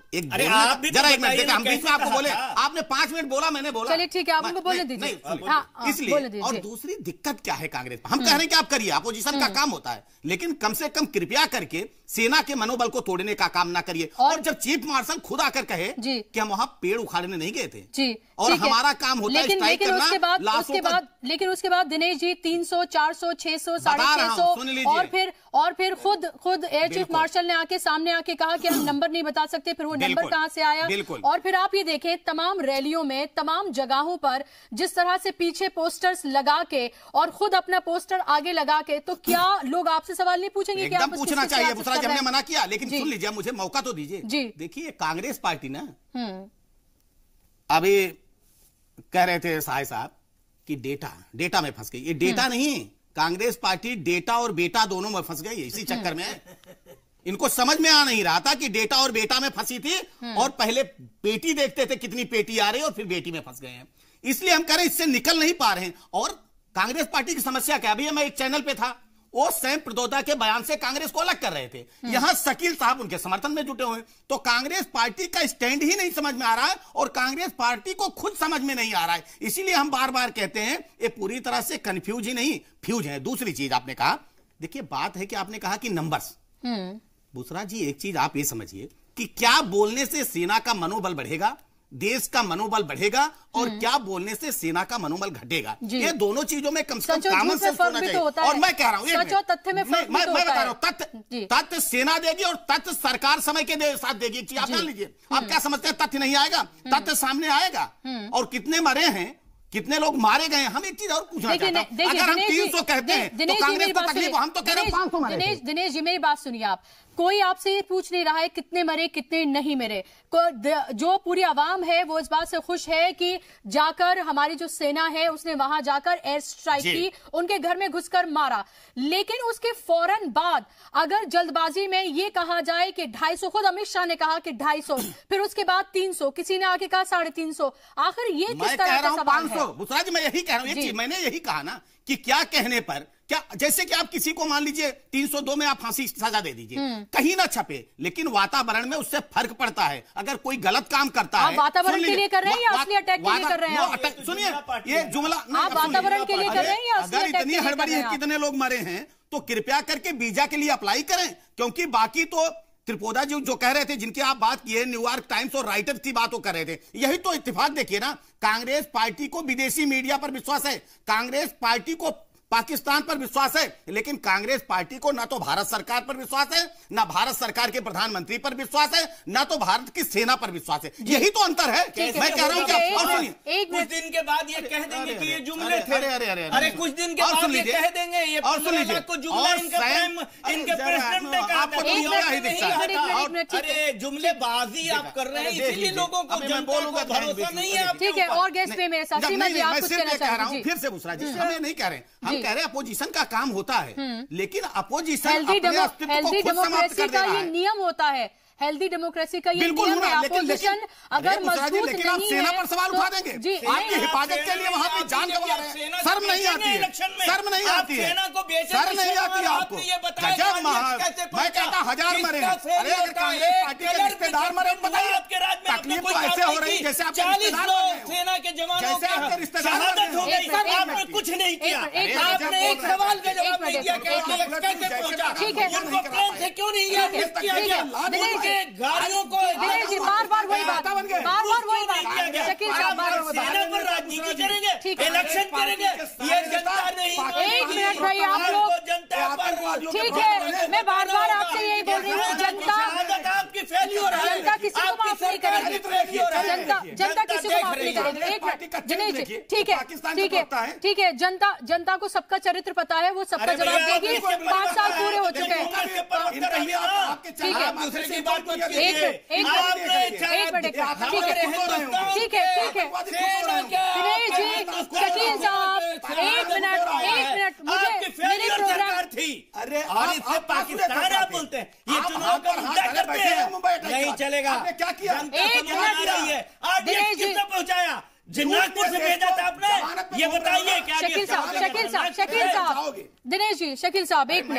जरा एक मिनट हम बीच में आपको बोले, आपने 5 मिनट बोला, मैंने बोला, चलिए ठीक है, आप उनको बोलने दीजिए। इसलिए और दूसरी दिक्कत क्या है कांग्रेस, हम कह रहे हैं कि आप करिए, अपोजिशन का काम होता है, लेकिन कम से कम कृपया करके सेना के मनोबल को तोड़ने का काम ना करिए। और जब चीफ मार्शल खुद आकर कहे कि हम वहां पेड़ उखाड़ने नहीं गए थे जी, और हमारा काम होता है स्ट्राइक करना, लेकिन उसके बाद दिनेश जी 300, 400, 600, 650 और फिर और फिर खुद एयर चीफ मार्शल ने आके सामने आके कहा कि हम नंबर नहीं बता सकते, फिर वो नंबर कहां से आया। और फिर आप ये देखें तमाम रैलियों में, तमाम जगहों पर जिस तरह से पीछे पोस्टर्स लगा के और खुद अपना पोस्टर आगे लगा के, तो क्या लोग आपसे सवाल नहीं पूछेंगे? कि आप पूछना चाहिए, हमने मना किया, लेकिन सुन लीजिए, मुझे मौका तो दीजिए जी। देखिए कांग्रेस पार्टी ना अभी कह रहे थे साहब कि डेटा में फंस गई। ये डेटा नहीं, कांग्रेस पार्टी डेटा और बेटा दोनों में फंस गई। इसी चक्कर में इनको समझ में आ नहीं रहा था कि डेटा और बेटा में फंसी थी, और पहले बेटी देखते थे कितनी पेटी आ रही है और फिर बेटी में फंस गए हैं। इसलिए हम कह रहे हैं इससे निकल नहीं पा रहे हैं। और कांग्रेस पार्टी की समस्या क्या? अभी मैं एक चैनल पे था, वो सैम प्रदोदा के बयान से कांग्रेस को अलग कर रहे थे, यहां शकील साहब उनके समर्थन में जुटे हुए। तो कांग्रेस पार्टी का स्टैंड ही नहीं समझ में आ रहा है, और कांग्रेस पार्टी को खुद समझ में नहीं आ रहा है। इसीलिए हम बार बार कहते हैं ये पूरी तरह से कंफ्यूज ही नहीं, फ्यूज है। दूसरी चीज आपने कहा, देखिए बात है कि आपने कहा कि नंबर्स। बुसरा जी एक चीज आप ये समझिए कि क्या बोलने से सेना का मनोबल बढ़ेगा, देश का मनोबल बढ़ेगा, और क्या बोलने से सेना का मनोबल घटेगा। ये दोनों चीजों में कम से कम कॉमन सेंस होना चाहिए। और मैं कह रहा हूं मैं बता रहा हूं, तथ्य सेना देगी और तथ्य सरकार समय के साथ देगी। एक चीज आप जान लीजिए, आप क्या समझते हैं तथ्य नहीं आएगा? तथ्य सामने आएगा, और कितने मरे हैं, कितने लोग मारे गए। हम एक चीज और पूछना चाहता हूं, अगर हम 300 कहते हैं तो कांग्रेस को तकलीफ, हम तो कह रहे हैं 500 मारे। दिनेश जी मेरी बात सुनिए, आप कोई आपसे ये पूछ नहीं रहा है कितने मरे कितने नहीं मरे। जो पूरी आवाम है वो इस बात से खुश है कि जाकर हमारी जो सेना है उसने वहां जाकर एयर स्ट्राइक की, उनके घर में घुसकर मारा। लेकिन उसके फौरन बाद अगर जल्दबाजी में ये कहा जाए कि 250, खुद अमित शाह ने कहा कि 250, फिर उसके बाद 300, किसी ने आके कहा 350, आखिर ये किस तरह का सवाल है? बुसरा जी मैं यही कह रहा हूं, एक चीज मैंने यही कहा ना कि क्या कहने पर, क्या जैसे कि आप किसी को मान लीजिए 302 में आप फांसी सजा दे दीजिए, कहीं ना छपे, लेकिन वातावरण में उससे फर्क पड़ता है। अगर कोई गलत काम करता है, वातावरण के लिए कर रहे हैं या असली अटैक के लिए कर रहे हैं? सुनिए ये जुमला, आप वातावरण के लिए कर रहे हैं या अगर इतनी हड़बड़ी है कितने लोग मरे हैं, तो कृपया करके वीजा के लिए अप्लाई करें। क्योंकि बाकी तो त्रिपोदा जी जो कह रहे थे, जिनकी आप बात किए, न्यूयॉर्क टाइम्स और राइटर्स की बात कर रहे थे, यही तो इत्तेफाक देखिए ना। कांग्रेस पार्टी को विदेशी मीडिया पर विश्वास है, कांग्रेस पार्टी को पाकिस्तान पर विश्वास है, लेकिन कांग्रेस पार्टी को ना तो भारत सरकार पर विश्वास है, ना भारत सरकार के प्रधानमंत्री पर विश्वास है, ना तो भारत की सेना पर विश्वास है। यही तो अंतर है। मैं कह रहा हूं कि कुछ दिन के बाद ये कह देंगे कि ये जुमले थे। अरे कुछ दिन के बाद ये कह देंगे ये इनके प्रेसिडेंट ने कहा था। अरे जुमलेबाजी आप कर रहे हैं, इसीलिए लोगों को भरोसा नहीं है। ठीक है, और गेस्ट पे मेरे साथ सीमा जी आप कुछ कहना चाहते हैं? फिर से बुसरा जी, हम नहीं कह रहे, हम कह रहे हैं अपोजिशन का काम होता है, लेकिन अपोजिशन हेल्दी डेमोक्रेसी का ये नियम होता है। हेल्दी डेमोक्रेसी का ये नियम है। अपोजिशन अगर मजबूत नहीं है, सेना पर सवाल उठा देंगे जी। आपकी हिफाजत के लिए वहां पे जान गंवा रहे हैं, शर्म नहीं आती है, शर्म नहीं आती है, शर्म नहीं आती है आपको। गजब मैं कहता 1000 मरे हैं। अरे अगर कांग्रेस पार्टी के रिश्तेदार मरे बताइए, तकलीफ तो ऐसे हो रही जैसे आपके सेना के जवानों जैसे आपके रिश्तेदार आपने कुछ नहीं किया, आपने एक सवाल का जवाब नहीं दिया। ठीक है, क्यों नहीं किया? गाड़ियों को बार वही बात, शकील साहब सेना पर राजनीति करेंगे, इलेक्शन करेंगे, ये जनता नहीं। एक मिनट भाई, आप लोग ठीक है, मैं बार आपसे यही बोल रही हूँ, जनता आपकी फेल्योर है, जनता किसी को माफ नहीं करेगी, जनता किसी को माफ नहीं करेगी। एक मिनट दिनेश जी, ठीक है, जनता को सबका चरित्र पता है, वो सबका जवाब देगी। 5 साल पूरे हो चुके हैं। ठीक है, ठीक है दिनेश जी, शकील साहब एक मिनट मुझे मेरे प्रोग्राम थी। अरे और इससे पाकिस्तान आप बोलते हैं, ये चुनाव का मुद्दा करते हैं, नहीं चलेगा। क्या किया? एक मिनट दिनेश जी पहुंचाया, जिन्नापुर से भेजा था आपने, ये बताइए क्या? शकील साहब दिनेश जी, शकील साहब एक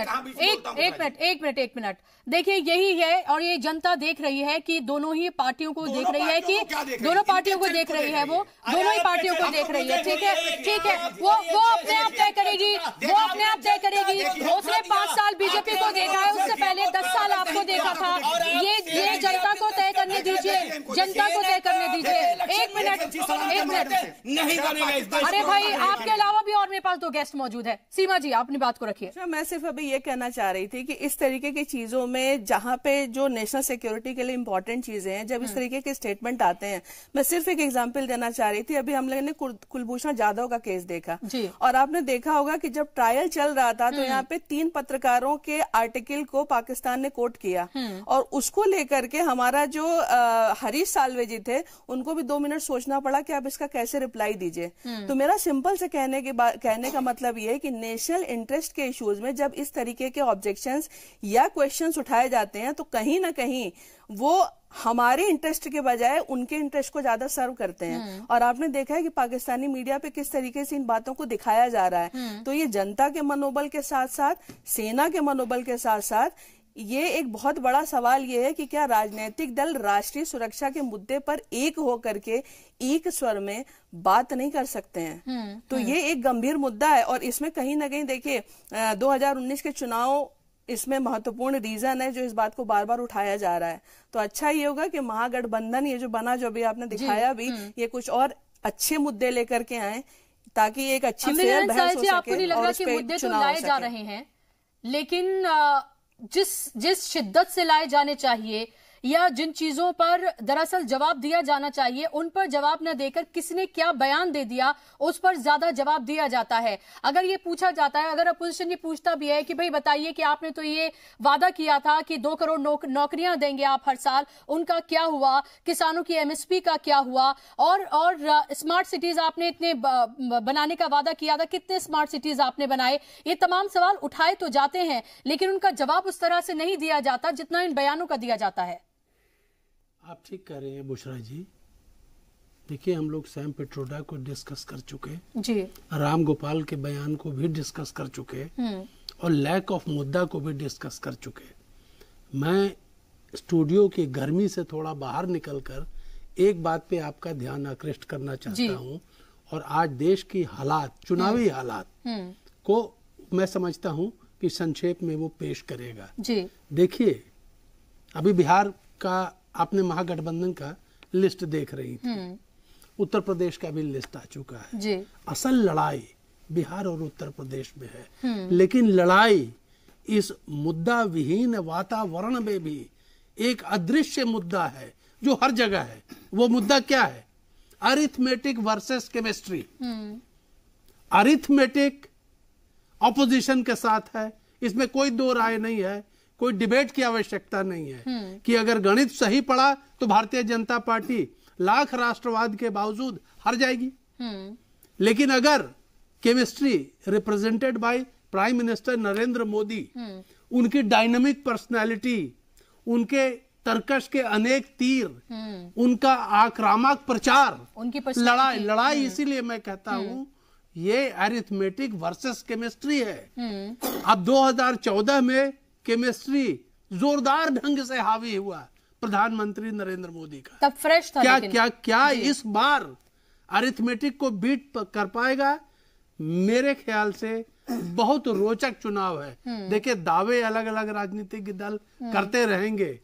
मिनट देखिए, यही है और ये जनता देख रही है कि दोनों ही पार्टियों को देख रही है कि दोनों पार्टियों को देख रही है, वो दोनों ही पार्टियों को देख रही है। ठीक है, वो अपने आप तय करेगी, उसने 5 साल बीजेपी को देखा है, उससे पहले 10 साल आपको देखा था। ये जनता को तय करने दीजिए, एक मिनट नहीं बनेगा इस देश। अरे भाई, आपके अलावा भी और मेरे पास 2 गेस्ट मौजूद है। सीमा जी, अपनी बात को रखिए। मैं सिर्फ अभी ये कहना चाह रही थी कि इस तरीके की चीजों में जहां पे जो नेशनल सिक्योरिटी के लिए इंपॉर्टेंट चीजें हैं, जब इस तरीके के स्टेटमेंट आते हैं, मैं सिर्फ एक एग्जांपल देना चाह रही थी। अभी हम लोगों ने कुलभूषण जाधव का केस देखा और आपने देखा होगा कि जब ट्रायल चल रहा था तो यहाँ पे 3 पत्रकारों के आर्टिकल को पाकिस्तान ने कोट किया और उसको लेकर के हमारा जो हरीश साल्वे जी थे, उनको भी 2 मिनट सोचना पड़ा कि आप इसका कैसे रिप्लाई दीजिए। तो मेरा सिंपल से कहने का मतलब ये है कि नेशनल इंटरेस्ट के इश्यूज में जब इस तरीके के ऑब्जेक्शंस या क्वेश्चंस उठाए जाते हैं तो कहीं ना कहीं वो हमारे इंटरेस्ट के बजाय उनके इंटरेस्ट को ज्यादा सर्व करते हैं। और आपने देखा है कि पाकिस्तानी मीडिया पे किस तरीके से इन बातों को दिखाया जा रहा है। तो ये जनता के मनोबल के साथ साथ, सेना के मनोबल के साथ साथ, ये एक बहुत बड़ा सवाल ये है कि क्या राजनीतिक दल राष्ट्रीय सुरक्षा के मुद्दे पर एक होकर के एक स्वर में बात नहीं कर सकते हैं। तो ये एक गंभीर मुद्दा है और इसमें कहीं ना कहीं देखिए 2019 के चुनाव इसमें महत्वपूर्ण रीजन है जो इस बात को बार बार उठाया जा रहा है। तो अच्छा ये होगा कि महागठबंधन ये जो बना, जो अभी आपने दिखाया भी, ये कुछ और अच्छे मुद्दे लेकर के आए ताकि एक अच्छी फेयर बहस हो सके। आपको नहीं लग रहा कि मुद्दे तो लाए जा रहे हैं, लेकिन जिस शिद्दत से लाए जाने चाहिए या जिन चीजों पर दरअसल जवाब दिया जाना चाहिए, उन पर जवाब न देकर किसने क्या बयान दे दिया उस पर ज्यादा जवाब दिया जाता है। अगर ये पूछा जाता है, अगर अपोजिशन ये पूछता भी है कि भाई बताइए कि आपने तो ये वादा किया था कि 2 करोड़ नौकरियां देंगे आप हर साल, उनका क्या हुआ? किसानों की एमएसपी का क्या हुआ? और स्मार्ट सिटीज आपने इतने बनाने का वादा किया था, कितने स्मार्ट सिटीज आपने बनाए? ये तमाम सवाल उठाए तो जाते हैं, लेकिन उनका जवाब उस तरह से नहीं दिया जाता जितना इन बयानों का दिया जाता है। आप ठीक कह रहे हैं बुशरा जी। देखिए, हम लोग सैम पिट्रोडा को डिस्कस कर चुके जी, राम गोपाल के बयान को भी डिस्कस कर चुके और लैक ऑफ मुद्दा को भी डिस्कस कर चुके। मैं स्टूडियो की गर्मी से थोड़ा बाहर निकलकर एक बात पे आपका ध्यान आकृष्ट करना चाहता हूँ, और आज देश की हालात, चुनावी हालात को मैं समझता हूँ कि संक्षेप में वो पेश करेगा जी। देखिए, अभी बिहार का आपने महागठबंधन का लिस्ट देख रही थी, उत्तर प्रदेश का भी लिस्ट आ चुका है जी। असल लड़ाई बिहार और उत्तर प्रदेश में है, लेकिन लड़ाई इस मुद्दा विहीन वातावरण में भी एक अदृश्य मुद्दा है जो हर जगह है। वो मुद्दा क्या है? Arithmetic versus chemistry. Arithmetic opposition के साथ है, इसमें कोई 2 राय नहीं है, कोई डिबेट की आवश्यकता नहीं है कि अगर गणित सही पड़ा तो भारतीय जनता पार्टी लाख राष्ट्रवाद के बावजूद हार जाएगी। लेकिन अगर chemistry represented by prime minister Narendra Modi, उनकी डायनामिक पर्सनालिटी, उनके तर्कश के अनेक तीर, उनका आक्रामक प्रचार, उनकी लड़ाई इसीलिए मैं कहता हूं ये अरिथमेटिक वर्सेस केमिस्ट्री है। अब 2014 में केमिस्ट्री जोरदार ढंग से हावी हुआ प्रधानमंत्री नरेंद्र मोदी का। तब फ्रेश था। क्या इस बार अरिथमेटिक को बीट कर पाएगा? मेरे ख्याल से बहुत रोचक चुनाव है। देखिए, दावे अलग अलग राजनीतिक दल करते रहेंगे।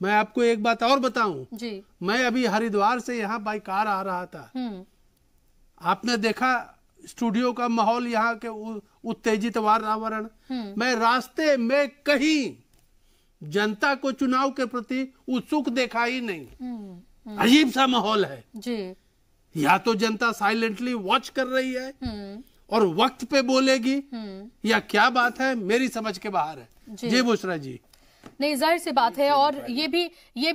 मैं आपको एक बात और बताऊं जी। मैं अभी हरिद्वार से यहाँ बाई कार आ रहा था, आपने देखा स्टूडियो का माहौल, यहाँ के उत्तेजित वातावरण। मैं रास्ते में कहीं जनता को चुनाव के प्रति उत्सुक देखा ही नहीं। अजीब सा माहौल है जी। या तो जनता साइलेंटली वॉच कर रही है और वक्त पे बोलेगी, या क्या बात है, मेरी समझ के बाहर है। जी बुशरा जी। नहीं, जाहिर सी बात है, और ये भी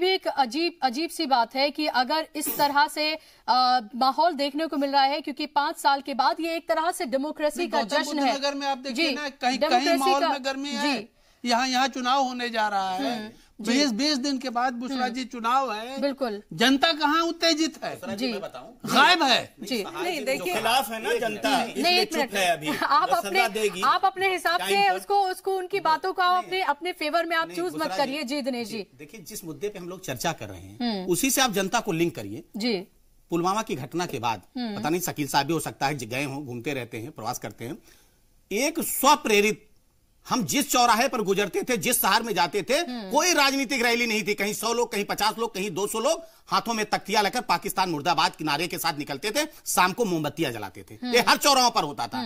एक अजीब सी बात है कि अगर इस तरह से माहौल देखने को मिल रहा है, क्योंकि 5 साल के बाद ये एक तरह से डेमोक्रेसी का जश्न है। नगर में आप देखिए ना, कहीं माहौल में गर्मी है, यहाँ चुनाव होने जा रहा है। 20 दिन के बाद बुशरा जी चुनाव है। बिल्कुल। जनता कहाँ उत्तेजित है जी, मैं बताऊं, गायब है जी। नहीं, देखिए, खिलाफ है ना जनता, इसलिए चुप है अभी। आप अपने हिसाब से उसको उनकी बातों को अपने फेवर में आप चूज मत करिए। जी दिनेश जी। देखिए, जिस मुद्दे पे हम लोग चर्चा कर रहे हैं उसी से आप जनता को लिंक करिए। जी। पुलवामा की घटना के बाद, पता नहीं शकील साहब भी हो सकता है, गए हों, घूमते रहते हैं, प्रवास करते हैं, एक स्वप्रेरित हम जिस चौराहे पर गुजरते थे, जिस शहर में जाते थे, कोई राजनीतिक रैली नहीं थी। कहीं 100 लोग, कहीं 50 लोग, कहीं 200 लोग हाथों में तख्तियां लेकर पाकिस्तान मुर्दाबाद किनारे के साथ निकलते थे, शाम को मोमबत्तियां जलाते थे। ये हर चौराहों पर होता था।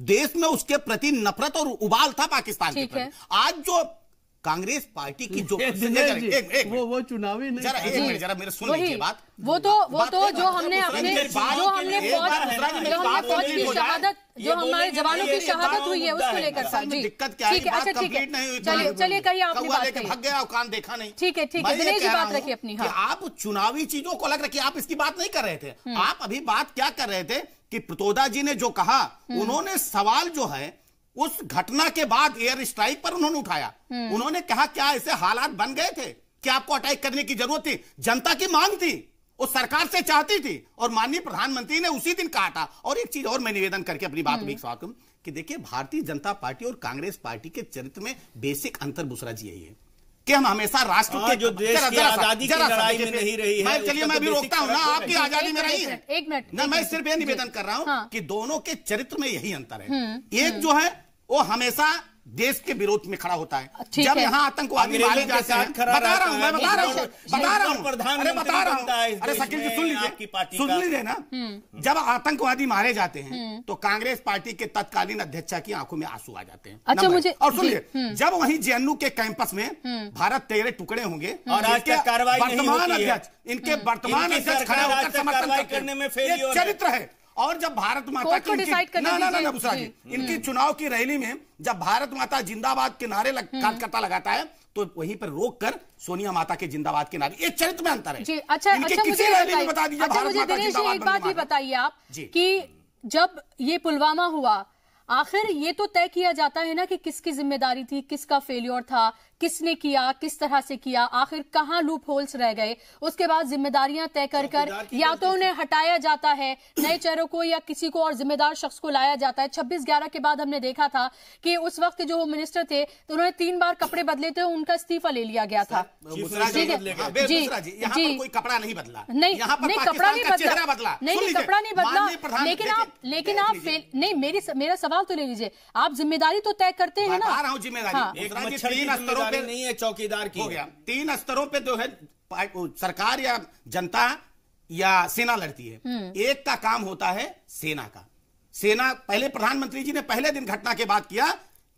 देश में उसके प्रति नफरत और उबाल था पाकिस्तान के प्रति। आज जो कांग्रेस पार्टी की जो वो चुनावी नहीं, जरा मेरे सुन लीजिए बात। वो तो जो हमने जो हमारे जवानों की शहादत हुई है उसको लेकर था। जी दिक्कत क्या है? अच्छा ठीक है, चलिए कहिए, आपने बात कही, भाग गया और कान देखा नहीं। ठीक है दिनेश जी बात रखिए अपनी। आप चुनावी चीजों को अलग रखिए, आप इसकी बात नहीं कर रहे थे। आप अभी बात क्या कर रहे थे कि प्रतोदा जी ने जो कहा, उन्होंने सवाल जो है उस घटना के बाद एयर स्ट्राइक पर उन्होंने उठाया। उन्होंने कहा क्या ऐसे हालात बन गए थे कि आपको अटैक करने की जरूरत थी? जनता की मांग थी, वो सरकार से चाहती थी, और माननीय प्रधानमंत्री ने उसी दिन कहा था। और एक चीज और मैं निवेदन करके अपनी बात भी समाप्त करूं कि देखिए, भारतीय जनता पार्टी और कांग्रेस पार्टी के चरित्र में बेसिक अंतर बुसरा जी यही है कि हम हमेशा राष्ट्र के जो देश की आजादी की लड़ाई में नहीं रही है। चलिए मैं भी रोकता हूं ना, आपकी आजादी में रही है। एक मिनट ना, मैं सिर्फ ये निवेदन कर रहा हूं कि दोनों के चरित्र में यही अंतर है। एक जो है वो हमेशा देश के विरोध में खड़ा होता है। जब यहाँ आतंकवादी मारे जाते हैं, बता रहा हूँ, अरे शकील जी सुन लीजिए ना, जब आतंकवादी मारे जाते हैं तो कांग्रेस पार्टी के तत्कालीन अध्यक्षा की आंखों में आंसू आ जाते हैं। अच्छा, मुझे और सुनिए, जब वहीं जेएनयू के कैंपस में भारत तेरे टुकड़े होंगे और आज के वर्तमान अध्यक्ष, इनके वर्तमान अध्यक्ष खड़े होकर समर्थन करने में चरित्र है। और जब भारत माता की इनकी चुनाव की रैली में जब भारत माता जिंदाबाद के नारे कार्यकर्ता लगाता है, तो वहीं पर रोक कर सोनिया माता के जिंदाबाद के नारे, ये चरित्र में अंतर है। अच्छा मुझे दिनेश जी एक बात ही बताइए आप कि जब ये पुलवामा हुआ, आखिर ये तो तय किया जाता है ना कि किसकी जिम्मेदारी थी, किसका फेल्योर था, किसने किया, किस तरह से किया, आखिर कहां लूप होल्स रह गए। उसके बाद जिम्मेदारियां तय कर या तो उन्हें हटाया जाता है, नए चेहरों को या किसी को और जिम्मेदार शख्स को लाया जाता है। 26/11 के बाद हमने देखा था कि उस वक्त जो होम मिनिस्टर थे तो उन्होंने 3 बार कपड़े बदले थे, उनका इस्तीफा ले लिया गया था। जी, कोई कपड़ा नहीं बदला, नहीं कपड़ा नहीं बदला, नहीं कपड़ा नहीं बदला, लेकिन आप नहीं, मेरा सवाल तो ले लीजिए, आप जिम्मेदारी तो तय करते हैं ना। जिम्मेदारी नहीं है चौकीदार की, हो गया 3 स्तरों पे जो है सरकार या जनता या सेना लड़ती है। एक का काम होता है सेना का। सेना, पहले प्रधानमंत्री जी ने पहले दिन घटना के बाद किया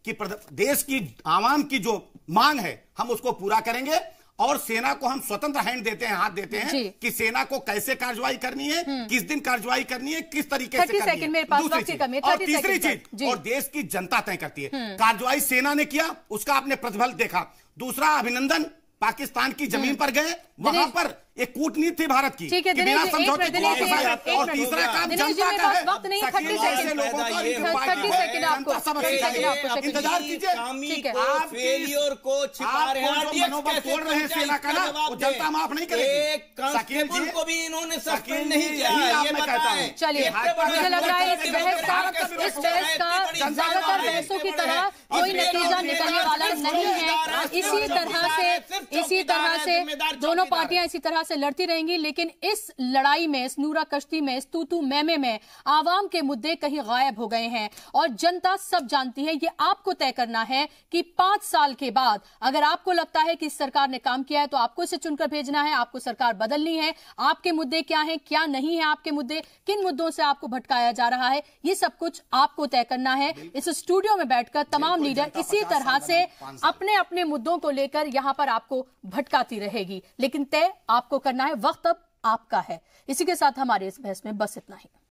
कि देश की आवाम की जो मांग है हम उसको पूरा करेंगे, और सेना को हम स्वतंत्र हैंड देते हैं, हाथ देते हैं कि सेना को कैसे कार्रवाई करनी है, किस दिन कार्रवाई करनी है, किस तरीके से करनी है। दूसरी चीज, और तीसरी चीज, और देश की जनता तय करती है। कार्रवाई सेना ने किया, उसका आपने प्रतिफल देखा। दूसरा, अभिनंदन, पाकिस्तान की जमीन पर गए, वहां पर एक कूटनीति थी भारत की, बिना समझौते को वापस आए। और तीसरा काम जनता का है। वक्त नहीं, 30 सेकंड इंतजार कीजिए, आप फेलियर को छिपा रहे हैं, मनोबल तोड़ रहे हैं सेना का ना, वो जनता माफ नहीं करेगी। शकील जी को भी इन्होंने सस्पेंड नहीं किया, ये मैं कहता हूं। चलिए, मुझे लग रहा है इस बहस का ज्यादातर बहसों की तरह कोई नतीजा निकलने वाला नहीं है। इसी तरह से दोनों पार्टियां इसी तरह से लड़ती रहेंगी, लेकिन इस लड़ाई में, इस नूरा कश्ती में, इस तू मैमे में आवाम के मुद्दे कहीं गायब हो गए हैं। और जनता सब जानती है, ये आपको तय करना है कि 5 साल के बाद अगर आपको लगता है कि इस सरकार ने काम किया है तो आपको इसे चुनकर भेजना है, आपको सरकार बदलनी है। आपके मुद्दे क्या हैं, क्या नहीं है आपके मुद्दे, किन मुद्दों से आपको भटकाया जा रहा है, ये सब कुछ आपको तय करना है। इस स्टूडियो में बैठकर तमाम लीडर इसी तरह से अपने अपने मुद्दों को लेकर यहां पर आपको भटकाती रहेगी, लेकिन तय आपको करना है। वक्त अब आपका है। इसी के साथ हमारे इस बहस में बस इतना ही।